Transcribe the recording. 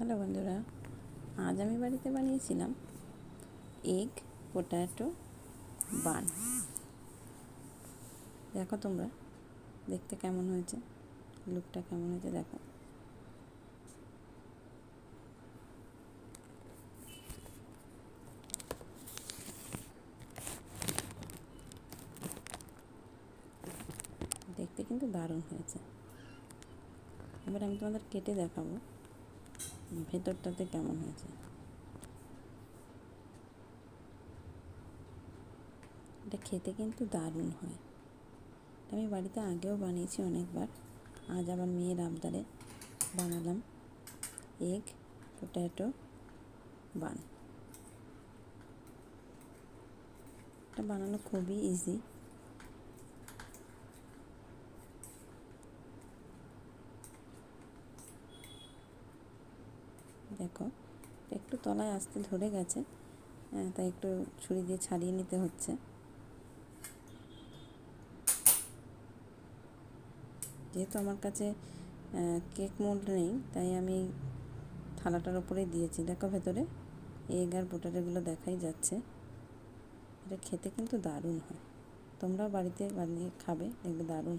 Hello বন্ধুরা, আজ আমি বাড়িতে বানিয়েছিলাম এগ পোট্যাটো বান। দেখো তোমরা দেখতে কেমন হয়েছে, লুকটা কেমন হয়েছে দেখো। দেখতে কিন্তু দারুণ হয়েছে। এবার আমি তোমাদের কেটে দেখাবো ভেতরটাতে কেমন হয়েছে। এটা খেতে কিন্তু দারুণ হয়। আমি বাড়িতে আগেও বানিয়েছি অনেকবার, আজ আবার মেয়ের আবদারে বানালাম এগ পোট্যাটো বান। এটা বানানো খুবই ইজি। দেখো একটু তলায় আসতে ধরে গেছে, তাই একটু ছুরি দিয়ে ছাড়িয়ে নিতে হচ্ছে। যেহেতু আমার কাছে কেক মোল্ড নেই, তাই আমি থালাটার ওপরেই দিয়েছি। দেখো ভেতরে এগ আর পোটাটোগুলো দেখাই যাচ্ছে। এটা খেতে কিন্তু দারুণ হয়। তোমরাও বাড়িতে বানিয়ে খাবে, দেখবে দারুণ